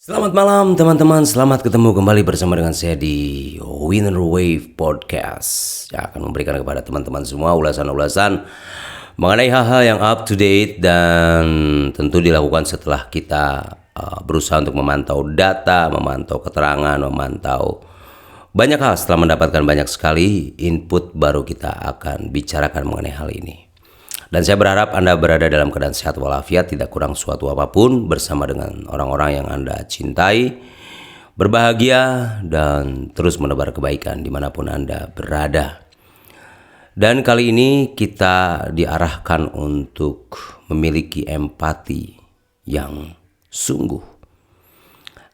Selamat malam teman-teman, selamat ketemu kembali bersama dengan saya di Winner Wave Podcast yang akan memberikan kepada teman-teman semua ulasan-ulasan mengenai hal-hal yang up to date dan tentu dilakukan setelah kita berusaha untuk memantau data, memantau keterangan, memantau banyak hal. Setelah mendapatkan banyak sekali input, baru kita akan bicarakan mengenai hal ini. Dan saya berharap Anda berada dalam keadaan sehat walafiat, tidak kurang suatu apapun, bersama dengan orang-orang yang Anda cintai, berbahagia, dan terus menebar kebaikan dimanapun Anda berada. Dan kali ini kita diarahkan untuk memiliki empati yang sungguh.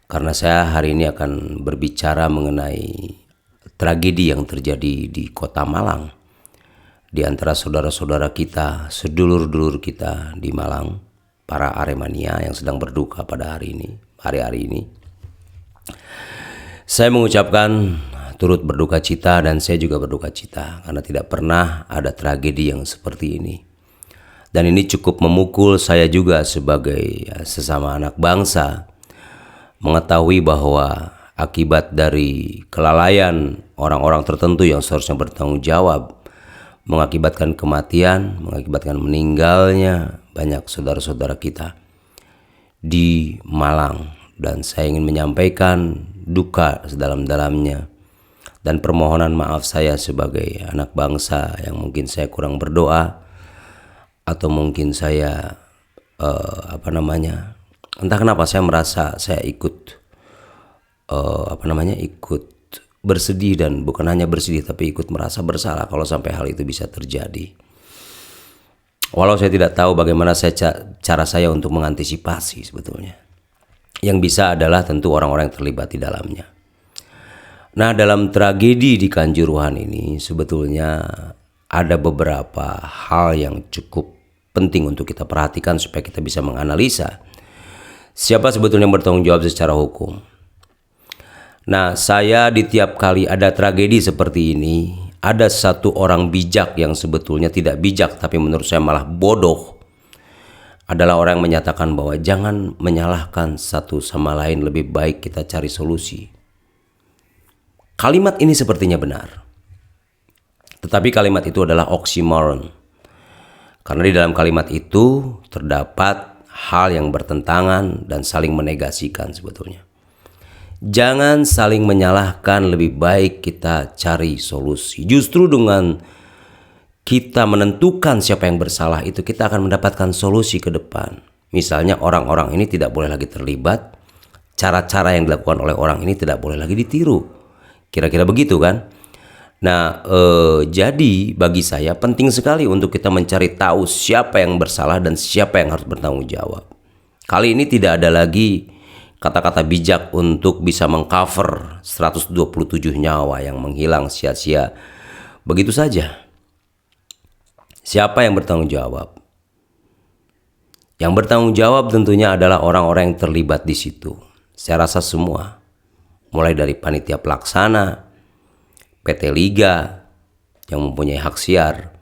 Karena saya hari ini akan berbicara mengenai tragedi yang terjadi di Kota Malang. Di antara saudara-saudara kita, sedulur-dulur kita di Malang, para Aremania yang sedang berduka pada hari-hari ini. Saya mengucapkan turut berduka cita, dan saya juga berduka cita karena tidak pernah ada tragedi yang seperti ini. Dan ini cukup memukul saya juga sebagai sesama anak bangsa, mengetahui bahwa akibat dari kelalaian orang-orang tertentu yang seharusnya bertanggung jawab, mengakibatkan kematian, mengakibatkan meninggalnya banyak saudara-saudara kita di Malang. Dan saya ingin menyampaikan duka sedalam-dalamnya dan permohonan maaf saya sebagai anak bangsa yang mungkin saya kurang berdoa, atau mungkin saya entah kenapa saya merasa saya ikut bersedih, dan bukan hanya bersedih tapi ikut merasa bersalah kalau sampai hal itu bisa terjadi. Walau saya tidak tahu bagaimana cara saya untuk mengantisipasi sebetulnya. Yang bisa adalah tentu orang-orang yang terlibat di dalamnya. Nah, dalam tragedi di Kanjuruhan ini sebetulnya ada beberapa hal yang cukup penting untuk kita perhatikan supaya kita bisa menganalisa siapa sebetulnya yang bertanggung jawab secara hukum. Nah, saya di tiap kali ada tragedi seperti ini, ada satu orang bijak yang sebetulnya tidak bijak, tapi menurut saya malah bodoh. Adalah orang yang menyatakan bahwa jangan menyalahkan satu sama lain, lebih baik kita cari solusi. Kalimat ini sepertinya benar. Tetapi kalimat itu adalah oksimoron. Karena di dalam kalimat itu terdapat hal yang bertentangan dan saling menegasikan sebetulnya. Jangan saling menyalahkan, lebih baik kita cari solusi. Justru dengan kita menentukan siapa yang bersalah itu, kita akan mendapatkan solusi ke depan. Misalnya orang-orang ini tidak boleh lagi terlibat, cara-cara yang dilakukan oleh orang ini tidak boleh lagi ditiru. Kira-kira begitu kan? Nah, jadi bagi saya penting sekali untuk kita mencari tahu siapa yang bersalah dan siapa yang harus bertanggung jawab. Kali ini tidak ada lagi kata-kata bijak untuk bisa mengcover 127 nyawa yang menghilang sia-sia begitu saja. Siapa yang bertanggung jawab? Yang bertanggung jawab tentunya adalah orang-orang yang terlibat di situ. Saya rasa semua, mulai dari panitia pelaksana, PT Liga yang mempunyai hak siar.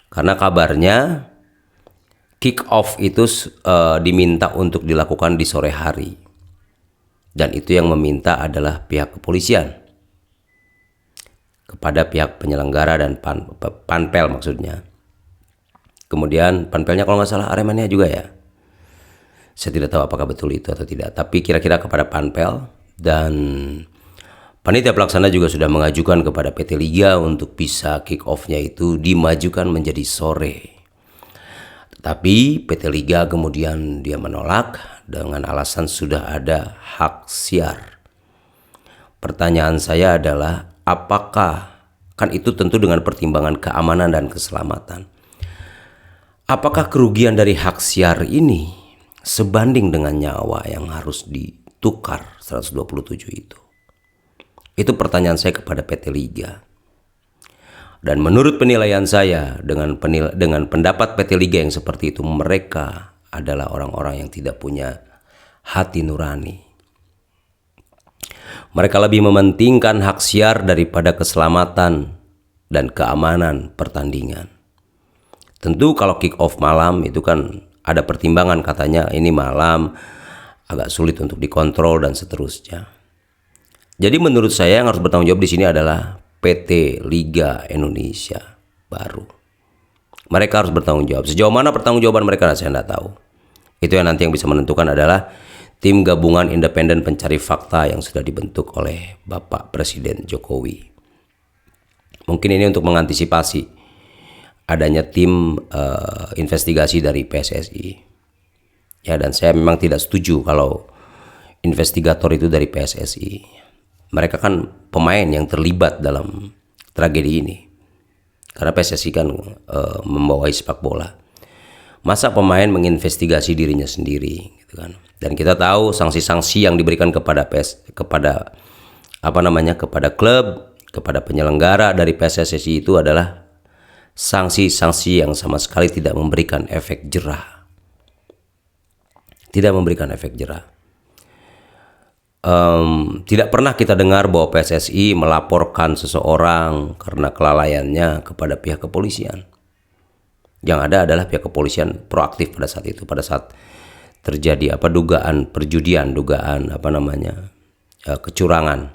Karena kabarnya kick off itu diminta untuk dilakukan di sore hari. Dan itu yang meminta adalah pihak kepolisian kepada pihak penyelenggara dan panpel maksudnya. Kemudian panpelnya kalau nggak salah Aremania juga ya. Saya tidak tahu apakah betul itu atau tidak. Tapi kira-kira kepada panpel, dan panitia pelaksana juga sudah mengajukan kepada PT Liga untuk bisa kick off-nya itu dimajukan menjadi sore. Tetapi PT Liga kemudian dia menolak dengan alasan sudah ada hak siar. Pertanyaan saya adalah, apakah, kan itu tentu dengan pertimbangan keamanan dan keselamatan, apakah kerugian dari hak siar ini sebanding dengan nyawa yang harus ditukar 127 itu? Itu pertanyaan saya kepada PT Liga. Dan menurut penilaian saya, dengan pendapat PT Liga yang seperti itu, mereka adalah orang-orang yang tidak punya hati nurani. Mereka lebih mementingkan hak siar daripada keselamatan dan keamanan pertandingan. Tentu kalau kick off malam itu kan ada pertimbangan, katanya ini malam agak sulit untuk dikontrol dan seterusnya. Jadi menurut saya yang harus bertanggung jawab di sini adalah PT Liga Indonesia baru. Mereka harus bertanggung jawab. Sejauh mana pertanggungjawaban mereka saya tidak tahu. Itu yang nanti yang bisa menentukan adalah tim gabungan independen pencari fakta yang sudah dibentuk oleh Bapak Presiden Jokowi. Mungkin ini untuk mengantisipasi adanya tim investigasi dari PSSI. Ya, dan saya memang tidak setuju kalau investigator itu dari PSSI. Mereka kan pemain yang terlibat dalam tragedi ini. Karena PSSI kan membawai sepak bola. Masa pemain menginvestigasi dirinya sendiri, gitu kan? Dan kita tahu sanksi-sanksi yang diberikan kepada kepada klub, kepada penyelenggara dari PSSI itu adalah sanksi-sanksi yang sama sekali tidak memberikan efek jerah. Tidak memberikan efek jerah. Tidak pernah kita dengar bahwa PSSI melaporkan seseorang karena kelalaiannya kepada pihak kepolisian. Yang ada adalah pihak kepolisian proaktif pada saat itu, pada saat terjadi dugaan perjudian, dugaan kecurangan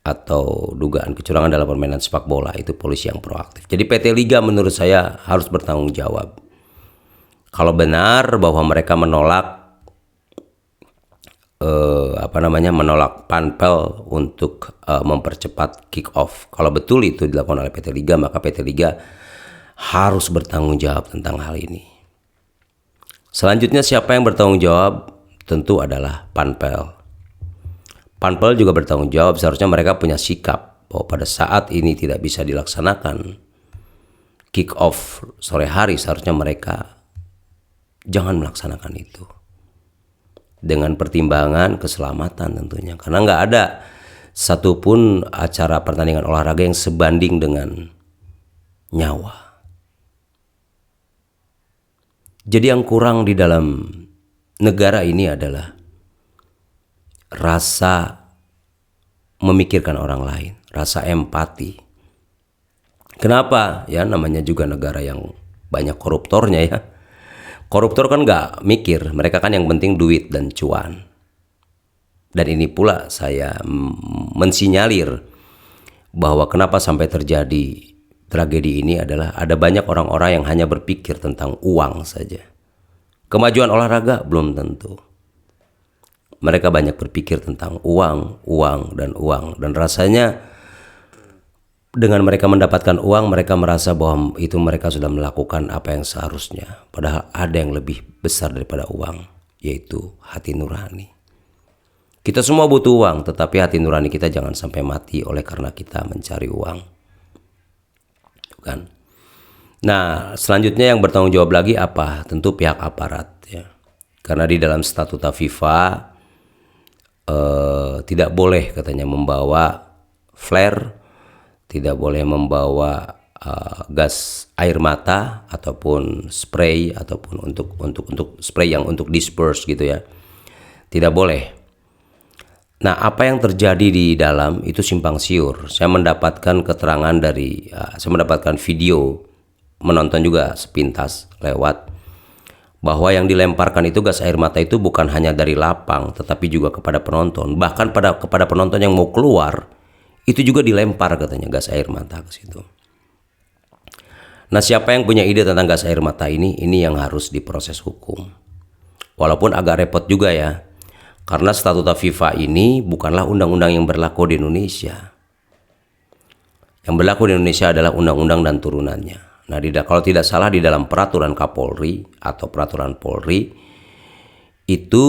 atau dugaan kecurangan dalam permainan sepak bola, itu polisi yang proaktif. Jadi PT Liga menurut saya harus bertanggung jawab. Kalau benar bahwa mereka menolak menolak panpel untuk mempercepat kick off. Kalau betul itu dilakukan oleh PT Liga, maka PT Liga harus bertanggung jawab tentang hal ini. Selanjutnya siapa yang bertanggung jawab? Tentu adalah panpel. Panpel juga bertanggung jawab, seharusnya mereka punya sikap bahwa pada saat ini tidak bisa dilaksanakan kick off sore hari, seharusnya mereka jangan melaksanakan itu. Dengan pertimbangan keselamatan tentunya. Karena nggak ada satupun acara pertandingan olahraga yang sebanding dengan nyawa. Jadi yang kurang di dalam negara ini adalah rasa memikirkan orang lain, rasa empati. Kenapa? Ya namanya juga negara yang banyak koruptornya ya. Koruptor kan nggak mikir, mereka kan yang penting duit dan cuan. Dan ini pula saya mensinyalir bahwa kenapa sampai terjadi tragedi ini adalah ada banyak orang-orang yang hanya berpikir tentang uang saja. Kemajuan olahraga belum tentu. Mereka banyak berpikir tentang uang, dan uang. Dan rasanya dengan mereka mendapatkan uang, mereka merasa bahwa itu mereka sudah melakukan apa yang seharusnya. Padahal ada yang lebih besar daripada uang, yaitu hati nurani. Kita semua butuh uang, tetapi hati nurani kita jangan sampai mati oleh karena kita mencari uang. Kan? Nah, selanjutnya yang bertanggung jawab lagi apa? Tentu pihak aparat. Ya. Karena di dalam statuta FIFA tidak boleh katanya membawa flare, tidak boleh membawa gas air mata ataupun spray ataupun untuk spray yang untuk disperse gitu ya. Tidak boleh. Nah, apa yang terjadi di dalam itu simpang siur. Saya mendapatkan keterangan saya mendapatkan video, menonton juga sepintas lewat, bahwa yang dilemparkan itu gas air mata itu bukan hanya dari lapang tetapi juga kepada penonton. Bahkan kepada penonton yang mau keluar itu juga dilempar katanya gas air mata ke situ. Nah, siapa yang punya ide tentang gas air mata ini yang harus diproses hukum. Walaupun agak repot juga ya. Karena statuta FIFA ini bukanlah undang-undang yang berlaku di Indonesia. Yang berlaku di Indonesia adalah undang-undang dan turunannya. Nah, kalau tidak salah di dalam peraturan Kapolri atau peraturan Polri itu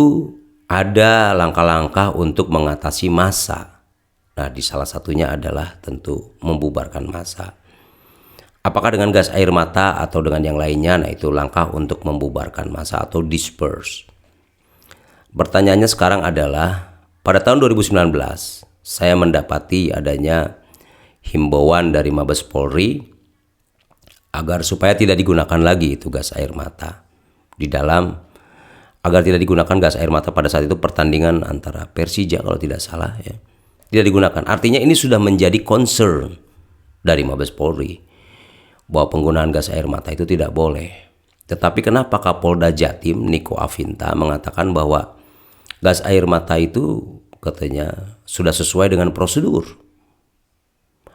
ada langkah-langkah untuk mengatasi massa. Nah, di salah satunya adalah tentu membubarkan massa. Apakah dengan gas air mata atau dengan yang lainnya? Nah, itu langkah untuk membubarkan massa atau disperse. Pertanyaannya sekarang adalah, pada tahun 2019 saya mendapati adanya himbauan dari Mabes Polri agar supaya tidak digunakan lagi itu gas air mata agar tidak digunakan gas air mata pada saat itu pertandingan antara Persija kalau tidak salah ya. Tidak digunakan. Artinya ini sudah menjadi concern dari Mabes Polri bahwa penggunaan gas air mata itu tidak boleh. Tetapi kenapa Kapolda Jatim Niko Afinta mengatakan bahwa gas air mata itu katanya sudah sesuai dengan prosedur.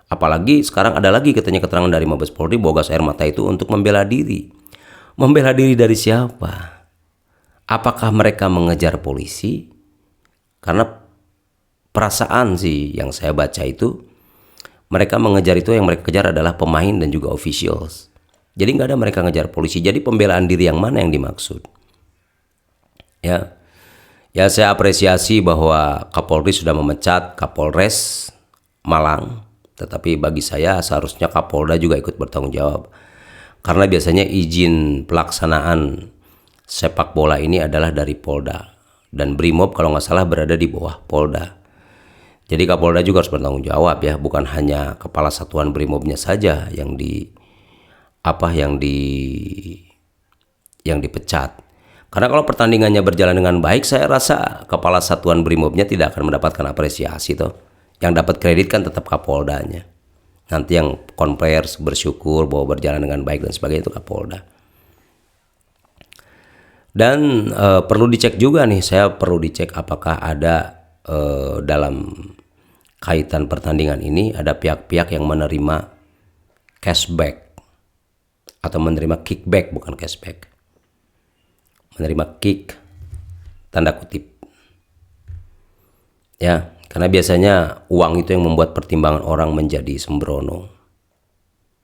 Apalagi sekarang ada lagi katanya keterangan dari Mabes Polri bahwa gas air mata itu untuk membela diri. Membela diri dari siapa? Apakah mereka mengejar polisi? Karena perasaan sih yang saya baca itu, mereka mengejar itu, yang mereka kejar adalah pemain dan juga officials. Jadi nggak ada mereka ngejar polisi. Jadi pembelaan diri yang mana yang dimaksud? Ya saya apresiasi bahwa Kapolri sudah memecat Kapolres Malang. Tetapi bagi saya seharusnya Kapolda juga ikut bertanggung jawab. Karena biasanya izin pelaksanaan sepak bola ini adalah dari Polda. Dan Brimob kalau nggak salah berada di bawah Polda. Jadi Kapolda juga harus bertanggung jawab ya. Bukan hanya kepala satuan Brimobnya saja yang dipecat. Karena kalau pertandingannya berjalan dengan baik, saya rasa kepala satuan Brimobnya tidak akan mendapatkan apresiasi toh. Yang dapat kredit kan tetap Kapoldanya. Nanti yang konvers bersyukur bahwa berjalan dengan baik dan sebagainya itu Kapolda. Dan perlu dicek juga nih, saya perlu dicek apakah ada dalam kaitan pertandingan ini ada pihak-pihak yang menerima cashback atau menerima kickback, bukan cashback. Menerima kick tanda kutip. Ya. Karena biasanya uang itu yang membuat pertimbangan orang menjadi sembrono.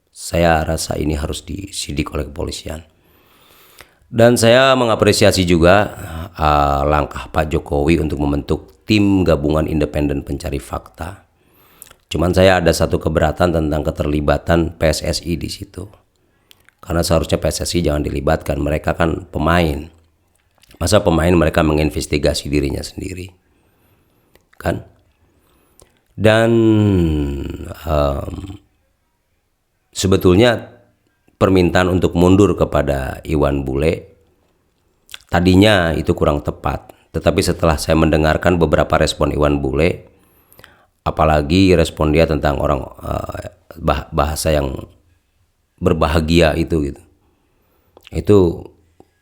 Saya rasa ini harus disidik oleh kepolisian. Dan saya mengapresiasi juga langkah Pak Jokowi untuk membentuk tim gabungan independen pencari fakta. Cuman saya ada satu keberatan tentang keterlibatan PSSI di situ. Karena seharusnya PSSI jangan dilibatkan, mereka kan pemain. Masa pemain mereka menginvestigasi dirinya sendiri? Kan? Dan sebetulnya permintaan untuk mundur kepada Iwan Bule tadinya itu kurang tepat. Tetapi setelah saya mendengarkan beberapa respon Iwan Bule, apalagi respon dia tentang orang bahasa yang berbahagia itu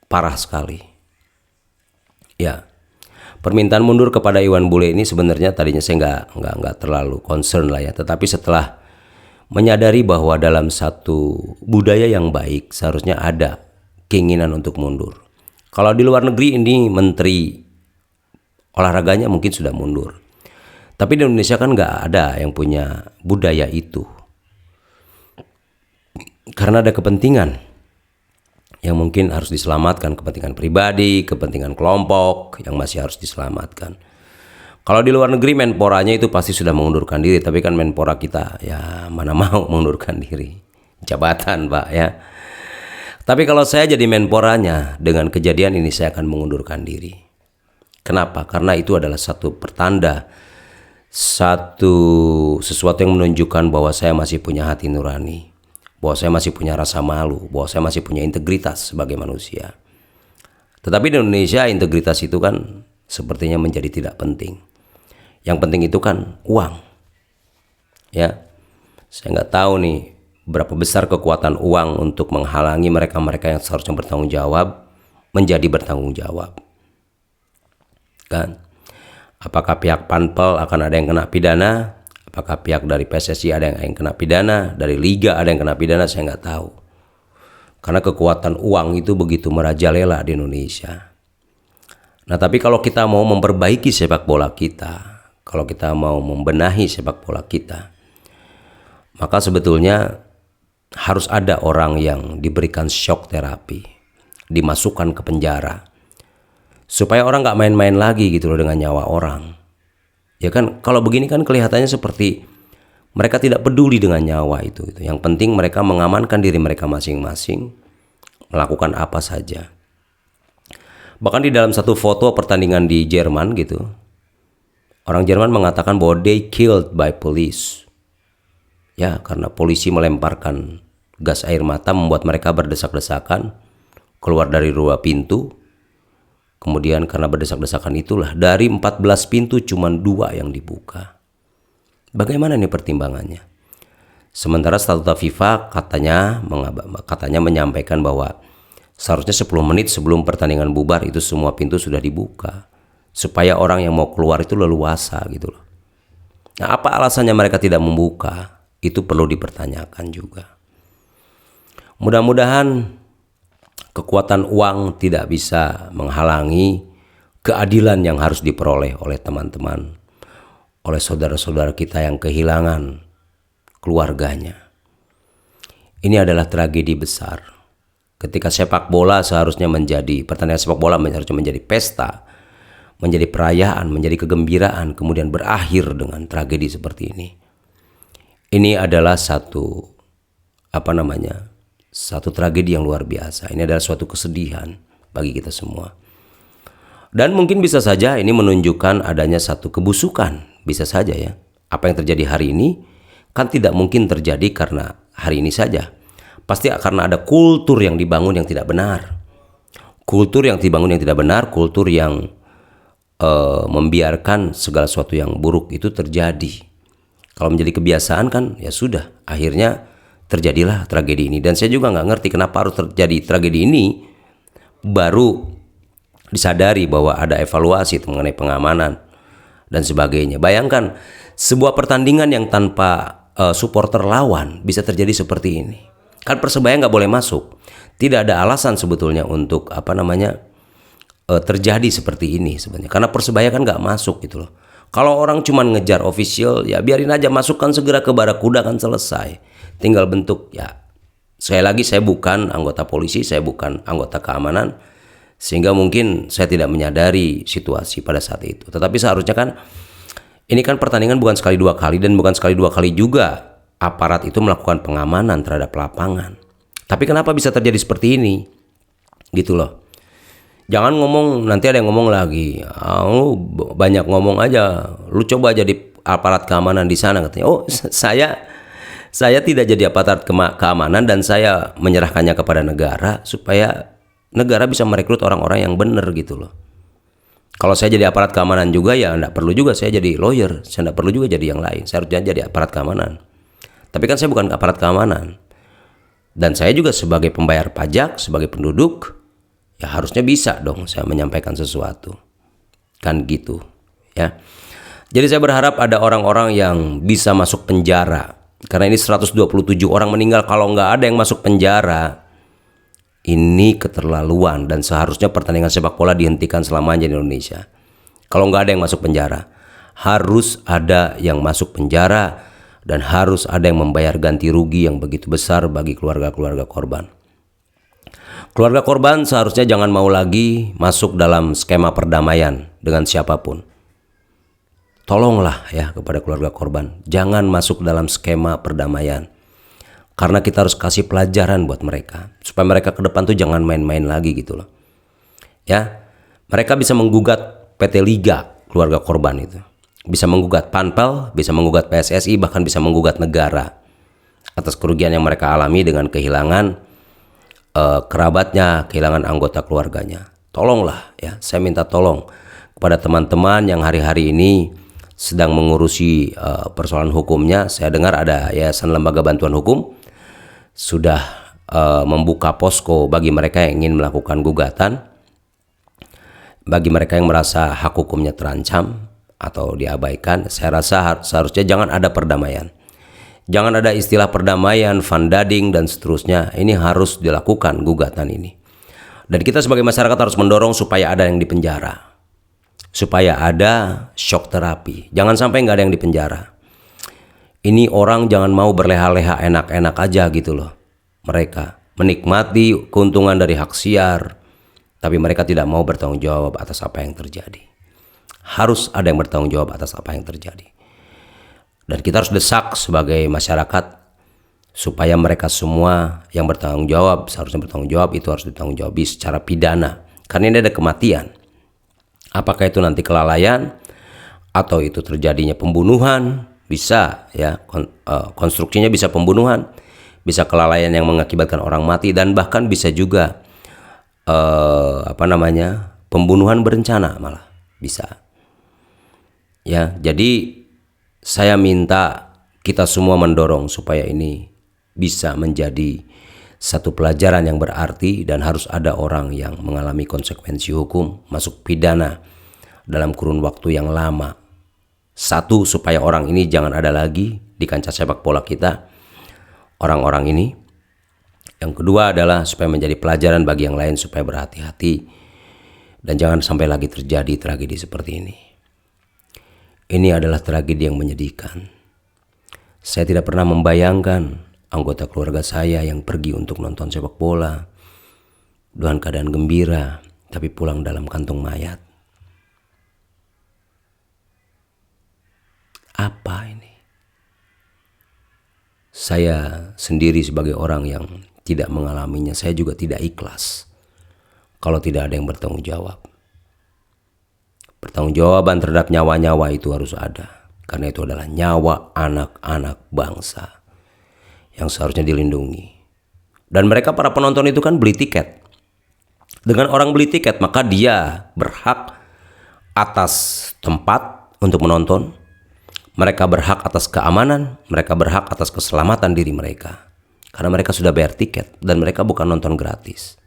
parah sekali. Ya. Permintaan mundur kepada Iwan Bule ini sebenarnya tadinya saya nggak terlalu concern lah ya. Tetapi setelah menyadari bahwa dalam satu budaya yang baik seharusnya ada keinginan untuk mundur. Kalau di luar negeri ini menteri olahraganya mungkin sudah mundur. Tapi di Indonesia kan nggak ada yang punya budaya itu. Karena ada kepentingan yang mungkin harus diselamatkan, kepentingan pribadi, kepentingan kelompok yang masih harus diselamatkan. Kalau di luar negeri Menporanya itu pasti sudah mengundurkan diri, tapi kan Menpora kita ya mana mau mengundurkan diri. Jabatan Pak ya. Tapi kalau saya jadi Menporanya, dengan kejadian ini saya akan mengundurkan diri. Kenapa? Karena itu adalah satu pertanda, sesuatu yang menunjukkan bahwa saya masih punya hati nurani, bahwa saya masih punya rasa malu, bahwa saya masih punya integritas sebagai manusia. Tetapi di Indonesia integritas itu kan sepertinya menjadi tidak penting. Yang penting itu kan uang. Ya, saya nggak tahu nih berapa besar kekuatan uang untuk menghalangi mereka-mereka yang seharusnya bertanggung jawab menjadi bertanggung jawab. Kan? Apakah pihak Panpel akan ada yang kena pidana? Apakah pihak dari PSSI ada yang kena pidana? Dari Liga ada yang kena pidana? Saya nggak tahu. Karena kekuatan uang itu begitu merajalela di Indonesia. Nah, tapi kalau kita mau memperbaiki sepak bola kita, kalau kita mau membenahi sepak bola kita, maka sebetulnya harus ada orang yang diberikan shock terapi, dimasukkan ke penjara, supaya orang nggak main-main lagi gitu loh dengan nyawa orang. Ya kan, kalau begini kan kelihatannya seperti mereka tidak peduli dengan nyawa itu. Yang penting mereka mengamankan diri mereka masing-masing, melakukan apa saja. Bahkan di dalam satu foto pertandingan di Jerman gitu, orang Jerman mengatakan bahwa they killed by police. Ya, karena polisi melemparkan gas air mata membuat mereka berdesak-desakan keluar dari dua pintu. Kemudian karena berdesak-desakan itulah dari 14 pintu cuma 2 yang dibuka. Bagaimana nih pertimbangannya? Sementara statuta FIFA katanya menyampaikan bahwa seharusnya 10 menit sebelum pertandingan bubar itu semua pintu sudah dibuka. supaya orang yang mau keluar itu leluasa gitu loh. Nah, apa alasannya mereka tidak membuka? Itu perlu dipertanyakan juga. Mudah-mudahan kekuatan uang tidak bisa menghalangi keadilan yang harus diperoleh oleh teman-teman, oleh saudara-saudara kita yang kehilangan keluarganya. Ini adalah tragedi besar. Ketika sepak bola seharusnya menjadi, pertandingan sepak bola harusnya menjadi pesta, menjadi perayaan, menjadi kegembiraan, kemudian berakhir dengan tragedi seperti ini. Ini adalah satu tragedi yang luar biasa. Ini adalah suatu kesedihan bagi kita semua. Dan mungkin bisa saja ini menunjukkan adanya satu kebusukan. Bisa saja ya. Apa yang terjadi hari ini kan tidak mungkin terjadi karena hari ini saja. Pasti karena ada kultur yang dibangun yang tidak benar. Kultur yang dibangun yang tidak benar, kultur yang membiarkan segala sesuatu yang buruk itu terjadi. Kalau menjadi kebiasaan kan ya sudah, akhirnya terjadilah tragedi ini. Dan saya juga nggak ngerti kenapa harus terjadi tragedi ini baru disadari bahwa ada evaluasi mengenai pengamanan dan sebagainya. Bayangkan sebuah pertandingan yang tanpa supporter lawan bisa terjadi seperti ini. Kan Persebaya nggak boleh masuk. Tidak ada alasan sebetulnya untuk terjadi seperti ini sebenarnya. Karena Persebaya kan nggak masuk gitu loh. Kalau orang cuma ngejar official, ya biarin aja, masukkan segera ke Barakuda kan selesai. Tinggal bentuk ya. Sekali lagi saya bukan anggota polisi, saya bukan anggota keamanan, sehingga mungkin saya tidak menyadari situasi pada saat itu. Tetapi seharusnya kan ini kan pertandingan bukan sekali dua kali, dan bukan sekali dua kali juga aparat itu melakukan pengamanan terhadap lapangan. Tapi kenapa bisa terjadi seperti ini? Gitu loh. Jangan ngomong, nanti ada yang ngomong lagi, lu banyak ngomong aja, lu coba jadi aparat keamanan di sana katanya. Oh, saya tidak jadi aparat keamanan dan saya menyerahkannya kepada negara supaya negara bisa merekrut orang-orang yang benar gitu loh. Kalau saya jadi aparat keamanan juga ya enggak perlu juga saya jadi lawyer, saya enggak perlu juga jadi yang lain. Saya harusnya jadi aparat keamanan. Tapi kan saya bukan aparat keamanan. Dan saya juga sebagai pembayar pajak, sebagai penduduk, ya harusnya bisa dong saya menyampaikan sesuatu. Kan gitu, ya. Jadi saya berharap ada orang-orang yang bisa masuk penjara. Karena ini 127 orang meninggal, kalau nggak ada yang masuk penjara, ini keterlaluan dan seharusnya pertandingan sepak bola dihentikan selamanya di Indonesia. Kalau nggak ada yang masuk penjara, harus ada yang masuk penjara dan harus ada yang membayar ganti rugi yang begitu besar bagi keluarga-keluarga korban. Keluarga korban seharusnya jangan mau lagi masuk dalam skema perdamaian dengan siapapun. Tolonglah ya kepada keluarga korban, jangan masuk dalam skema perdamaian. Karena kita harus kasih pelajaran buat mereka, supaya mereka ke depan tuh jangan main-main lagi gitu loh. Ya, mereka bisa menggugat PT Liga keluarga korban itu. Bisa menggugat Panpel, bisa menggugat PSSI, bahkan bisa menggugat negara atas kerugian yang mereka alami dengan kehilangan kerabatnya, kehilangan anggota keluarganya. Tolonglah ya, saya minta tolong kepada teman-teman yang hari-hari ini sedang mengurusi persoalan hukumnya. Saya dengar ada Yayasan Lembaga Bantuan Hukum sudah membuka posko bagi mereka yang ingin melakukan gugatan, bagi mereka yang merasa hak hukumnya terancam atau diabaikan. Saya rasa seharusnya jangan ada perdamaian. Jangan ada istilah perdamaian, fundading, dan seterusnya. Ini harus dilakukan gugatan ini. Dan kita sebagai masyarakat harus mendorong supaya ada yang dipenjara. Supaya ada shock terapi. Jangan sampai nggak ada yang dipenjara. Ini orang jangan mau berleha-leha enak-enak aja gitu loh. Mereka menikmati keuntungan dari hak siar, tapi mereka tidak mau bertanggung jawab atas apa yang terjadi. Harus ada yang bertanggung jawab atas apa yang terjadi. Dan kita harus desak sebagai masyarakat supaya mereka semua yang bertanggung jawab, seharusnya bertanggung jawab, itu harus ditanggung jawab secara pidana. Karena ini ada kematian. Apakah itu nanti kelalaian atau itu terjadinya pembunuhan, bisa ya, konstruksinya bisa pembunuhan, bisa kelalaian yang mengakibatkan orang mati, dan bahkan bisa juga pembunuhan berencana malah bisa. Ya, jadi saya minta kita semua mendorong supaya ini bisa menjadi satu pelajaran yang berarti, dan harus ada orang yang mengalami konsekuensi hukum, masuk pidana dalam kurun waktu yang lama. Satu, supaya orang ini jangan ada lagi di kancah sepak bola kita, orang-orang ini. Yang kedua adalah supaya menjadi pelajaran bagi yang lain supaya berhati-hati dan jangan sampai lagi terjadi tragedi seperti ini. Ini adalah tragedi yang menyedihkan. Saya tidak pernah membayangkan anggota keluarga saya yang pergi untuk nonton sepak bola dengan keadaan gembira, tapi pulang dalam kantung mayat. Apa ini? Saya sendiri sebagai orang yang tidak mengalaminya, saya juga tidak ikhlas kalau tidak ada yang bertanggung jawab. Pertanggungjawaban terhadap nyawa-nyawa itu harus ada, karena itu adalah nyawa anak-anak bangsa yang seharusnya dilindungi. Dan mereka para penonton itu kan beli tiket. Dengan orang beli tiket, maka dia berhak atas tempat untuk menonton. Mereka berhak atas keamanan, mereka berhak atas keselamatan diri mereka. Karena mereka sudah bayar tiket dan mereka bukan nonton gratis.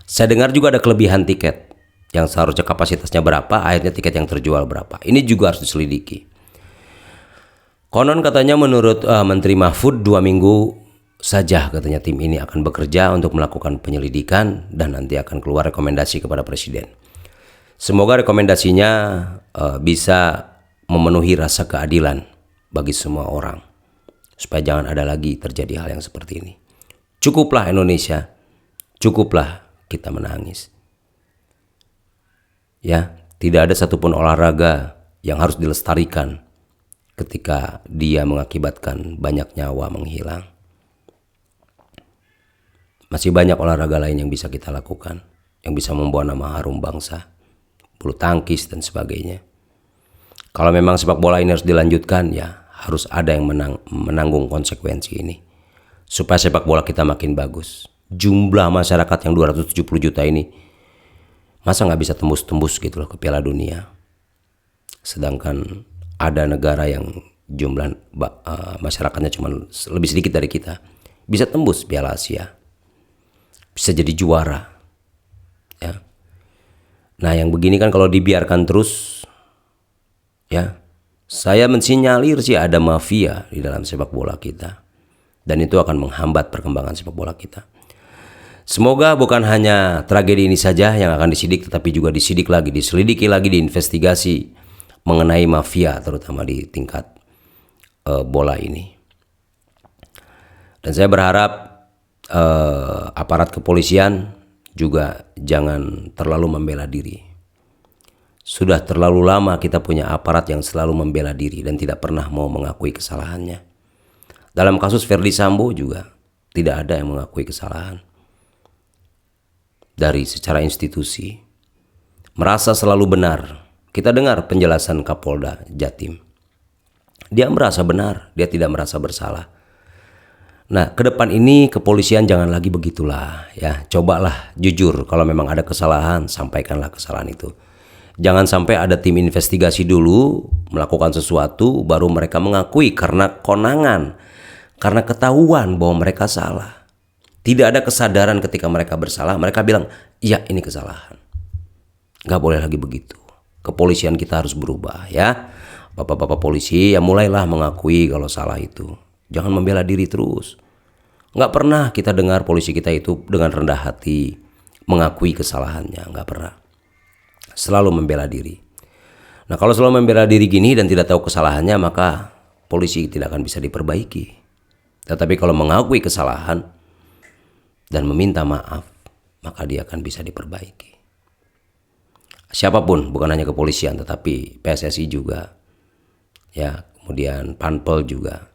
Saya dengar juga ada kelebihan tiket yang seharusnya kapasitasnya berapa, akhirnya tiket yang terjual berapa. Ini juga harus diselidiki. Konon katanya menurut Menteri Mahfud 2 minggu saja katanya tim ini akan bekerja untuk melakukan penyelidikan dan nanti akan keluar rekomendasi kepada Presiden. Semoga rekomendasinya bisa memenuhi rasa keadilan bagi semua orang. Supaya jangan ada lagi terjadi hal yang seperti ini. Cukuplah Indonesia, cukuplah kita menangis. Ya, tidak ada satupun olahraga yang harus dilestarikan ketika dia mengakibatkan banyak nyawa menghilang. Masih banyak olahraga lain yang bisa kita lakukan, yang bisa membawa nama harum bangsa, bulu tangkis dan sebagainya. Kalau memang sepak bola ini harus dilanjutkan, ya harus ada yang menanggung konsekuensi ini. Supaya sepak bola kita makin bagus. Jumlah masyarakat yang 270 juta ini, masa nggak bisa tembus-tembus gitu loh ke Piala Dunia. Sedangkan ada negara yang jumlah masyarakatnya cuma lebih sedikit dari kita, bisa tembus Piala Asia, bisa jadi juara. Ya. Nah yang begini kan kalau dibiarkan terus, ya, saya mensinyalir sih ada mafia di dalam sepak bola kita. Dan itu akan menghambat perkembangan sepak bola kita. Semoga bukan hanya tragedi ini saja yang akan disidik, tetapi juga diselidiki lagi, diinvestigasi mengenai mafia terutama di tingkat bola ini. Dan saya berharap aparat kepolisian juga jangan terlalu membela diri. Sudah terlalu lama kita punya aparat yang selalu membela diri dan tidak pernah mau mengakui kesalahannya. Dalam kasus Verdi Sambo juga tidak ada yang mengakui kesalahan. Dari secara institusi, merasa selalu benar. Kita dengar penjelasan Kapolda Jatim. Dia merasa benar, dia tidak merasa bersalah. Nah, ke depan ini kepolisian jangan lagi begitulah, ya. Cobalah jujur, kalau memang ada kesalahan, sampaikanlah kesalahan itu. Jangan sampai ada tim investigasi dulu melakukan sesuatu baru mereka mengakui karena konangan, karena ketahuan bahwa mereka salah. Tidak ada kesadaran ketika mereka bersalah, mereka bilang, iya ini kesalahan. Gak boleh lagi begitu. Kepolisian kita harus berubah, ya. Bapak-bapak polisi ya mulailah mengakui kalau salah itu. Jangan membela diri terus. Gak pernah kita dengar polisi kita itu dengan rendah hati mengakui kesalahannya, gak pernah. Selalu membela diri. Nah kalau selalu membela diri gini dan tidak tahu kesalahannya, maka polisi tidak akan bisa diperbaiki. Tetapi kalau mengakui kesalahan dan meminta maaf, maka dia akan bisa diperbaiki. Siapapun, bukan hanya kepolisian, tetapi PSSI juga, ya, kemudian Panpel juga,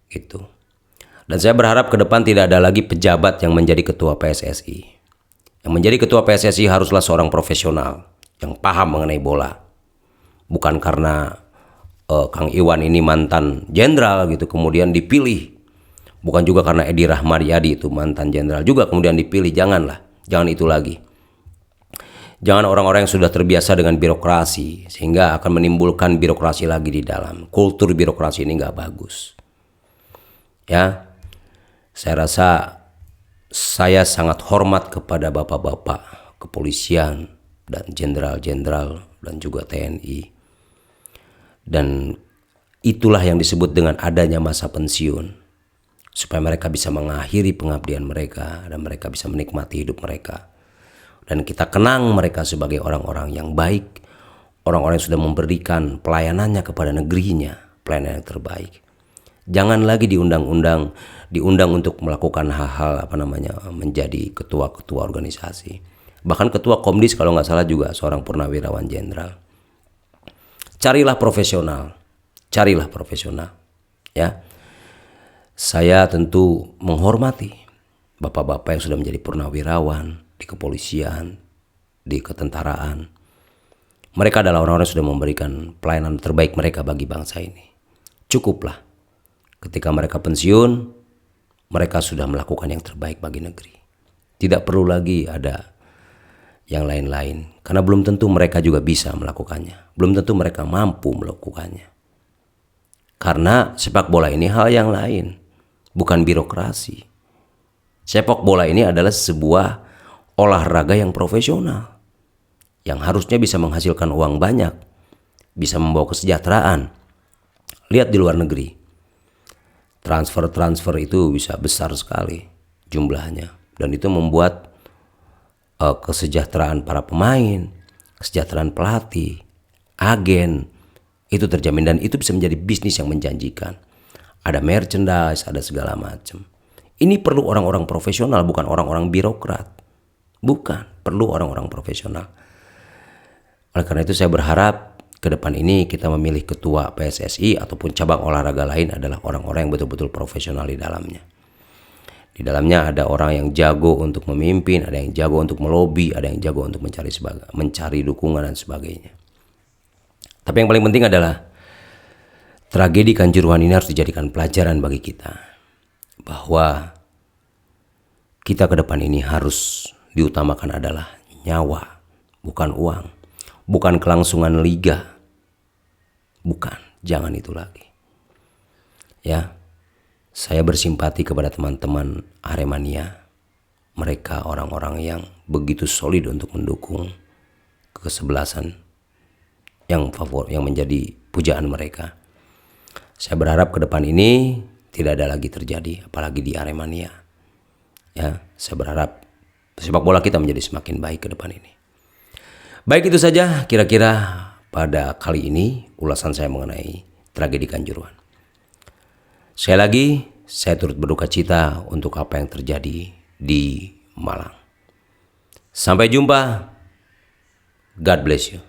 gitu. Dan saya berharap ke depan tidak ada lagi pejabat yang menjadi ketua PSSI. Yang menjadi ketua PSSI haruslah seorang profesional yang paham mengenai bola. Bukan karena Kang Iwan ini mantan jenderal gitu kemudian dipilih. Bukan juga karena Edi Rahmayadi itu mantan jenderal juga kemudian dipilih. Janganlah, jangan itu lagi. Jangan orang-orang yang sudah terbiasa dengan birokrasi sehingga akan menimbulkan birokrasi lagi di dalam. Kultur birokrasi ini nggak bagus. Ya, saya rasa saya sangat hormat kepada bapak-bapak kepolisian dan jenderal-jenderal dan juga TNI. Dan itulah yang disebut dengan adanya masa pensiun, supaya mereka bisa mengakhiri pengabdian mereka dan mereka bisa menikmati hidup mereka. Dan kita kenang mereka sebagai orang-orang yang baik, orang-orang yang sudah memberikan pelayanannya kepada negerinya, pelayanan yang terbaik. Jangan lagi diundang untuk melakukan hal-hal menjadi ketua-ketua organisasi. Bahkan ketua Komdis kalau nggak salah juga seorang purnawirawan jenderal. Carilah profesional, ya. Saya tentu menghormati bapak-bapak yang sudah menjadi purnawirawan di kepolisian, di ketentaraan. Mereka adalah orang-orang yang sudah memberikan pelayanan terbaik mereka bagi bangsa ini. Cukuplah ketika mereka pensiun, mereka sudah melakukan yang terbaik bagi negeri. Tidak perlu lagi ada yang lain-lain, karena belum tentu mereka juga bisa melakukannya. Belum tentu mereka mampu melakukannya. Karena sepak bola ini hal yang lain, bukan birokrasi. Sepak bola ini adalah sebuah olahraga yang profesional, yang harusnya bisa menghasilkan uang banyak, bisa membawa kesejahteraan. Lihat di luar negeri, transfer itu bisa besar sekali jumlahnya, dan itu membuat kesejahteraan para pemain, kesejahteraan pelatih, agen itu terjamin, dan itu bisa menjadi bisnis yang menjanjikan. Ada merchandise, ada segala macam. Ini perlu orang-orang profesional, bukan orang-orang birokrat. Bukan, perlu orang-orang profesional. Oleh karena itu saya berharap ke depan ini kita memilih ketua PSSI ataupun cabang olahraga lain adalah orang-orang yang betul-betul profesional di dalamnya. Di dalamnya ada orang yang jago untuk memimpin, ada yang jago untuk melobi, ada yang jago untuk mencari dukungan dan sebagainya. Tapi yang paling penting adalah tragedi Kanjuruhan ini harus dijadikan pelajaran bagi kita, bahwa kita ke depan ini harus diutamakan adalah nyawa, bukan uang, bukan kelangsungan liga, bukan, jangan itu lagi. Ya. Saya bersimpati kepada teman-teman Aremania. Mereka orang-orang yang begitu solid untuk mendukung kesebelasan yang menjadi pujaan mereka. Saya berharap ke depan ini tidak ada lagi terjadi, apalagi di Aremania. Ya, saya berharap sepak bola kita menjadi semakin baik ke depan ini. Baik, itu saja kira-kira pada kali ini ulasan saya mengenai tragedi Kanjuruhan. Sekali lagi, saya turut berduka cita untuk apa yang terjadi di Malang. Sampai jumpa. God bless you.